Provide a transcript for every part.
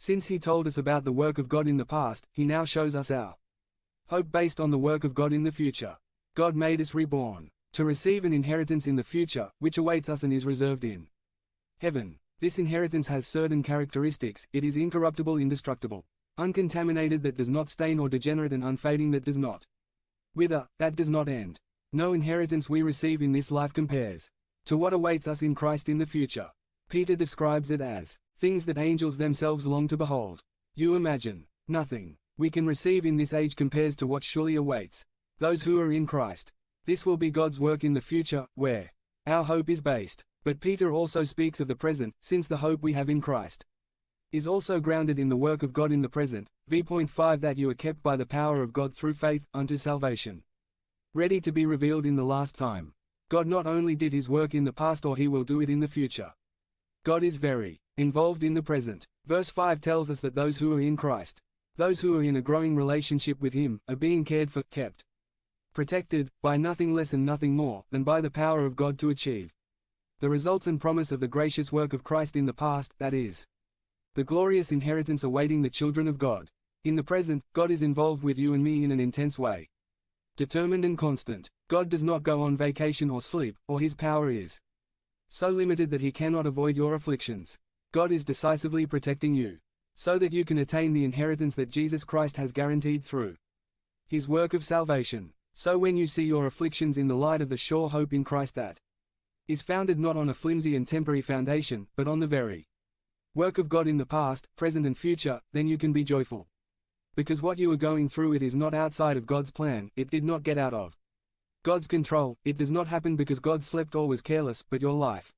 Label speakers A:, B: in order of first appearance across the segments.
A: Since he told us about the work of God in the past, he now shows us our hope based on the work of God in the future. God made us reborn, to receive an inheritance in the future, which awaits us and is reserved in heaven. This inheritance has certain characteristics: it is incorruptible, indestructible, uncontaminated, that does not stain, or degenerate and unfading, that does not wither, that does not end. No inheritance we receive in this life compares to what awaits us in Christ in the future. Peter describes it as things that angels themselves long to behold. You imagine, nothing we can receive in this age compares to what surely awaits those who are in Christ. This will be God's work in the future, where our hope is based. But Peter also speaks of the present, since the hope we have in Christ is also grounded in the work of God in the present. v.5 That you are kept by the power of God through faith, unto salvation, ready to be revealed in the last time. God not only did his work in the past, or he will do it in the future. God is very involved in the present. Verse 5 tells us that those who are in Christ, those who are in a growing relationship with him, are being cared for, kept, protected, by nothing less and nothing more than by the power of God to achieve the results and promise of the gracious work of Christ in the past, that is, the glorious inheritance awaiting the children of God. In the present, God is involved with you and me in an intense way. Determined and constant. God does not go on vacation or sleep, or his power is so limited that he cannot avoid your afflictions. God is decisively protecting you, so that you can attain the inheritance that Jesus Christ has guaranteed through his work of salvation. So when you see your afflictions in the light of the sure hope in Christ that is founded not on a flimsy and temporary foundation, but on the very work of God in the past, present and future, then you can be joyful. Because what you are going through, it is not outside of God's plan, it did not get out of God's control, it does not happen because God slept or was careless, but your life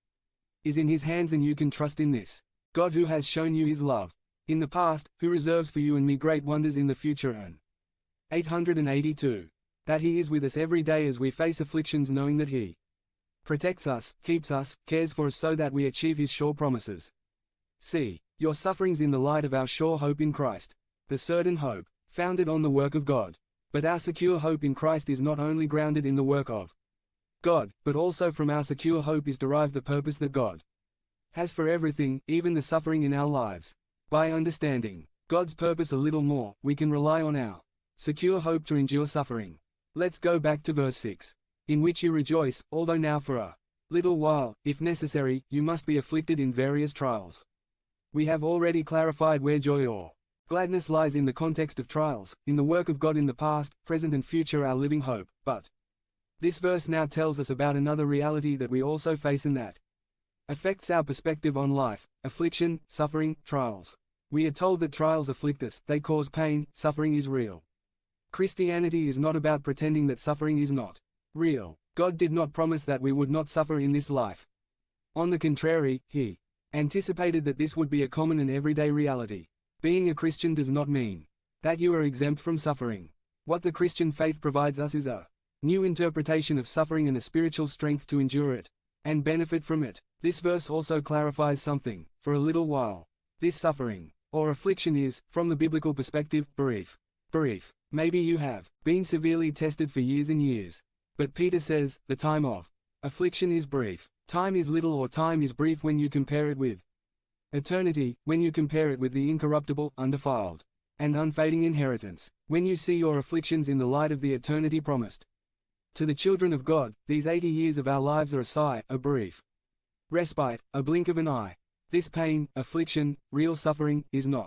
A: is in his hands and you can trust in this God who has shown you his love in the past, who reserves for you and me great wonders in the future. And 882. That he is with us every day as we face afflictions, knowing that he protects us, keeps us, cares for us, so that we achieve his sure promises. See your sufferings in the light of our sure hope in Christ, the certain hope, founded on the work of God. But our secure hope in Christ is not only grounded in the work of God, but also from our secure hope is derived the purpose that God has for everything, even the suffering in our lives. By understanding God's purpose a little more, we can rely on our secure hope to endure suffering. Let's go back to verse 6. In which you rejoice, although now for a little while, if necessary, you must be afflicted in various trials. We have already clarified where joy or gladness lies in the context of trials, in the work of God in the past, present and future, our living hope. But this verse now tells us about another reality that we also face and that affects our perspective on life: affliction, suffering, trials. We are told that trials afflict us, they cause pain, suffering is real. Christianity is not about pretending that suffering is not real. God did not promise that we would not suffer in this life. On the contrary, he anticipated that this would be a common and everyday reality. Being a Christian does not mean that you are exempt from suffering. What the Christian faith provides us is a new interpretation of suffering and a spiritual strength to endure it and benefit from it. This verse also clarifies something: for a little while. This suffering or affliction is, from the biblical perspective, brief. Maybe you have been severely tested for years and years. But Peter says, the time of affliction is brief. Time is little, or time is brief, when you compare it with eternity, when you compare it with the incorruptible, undefiled, and unfading inheritance. When you see your afflictions in the light of the eternity promised to the children of God, these 80 years of our lives are a sigh, a brief respite, a blink of an eye. This pain, affliction, real suffering, is not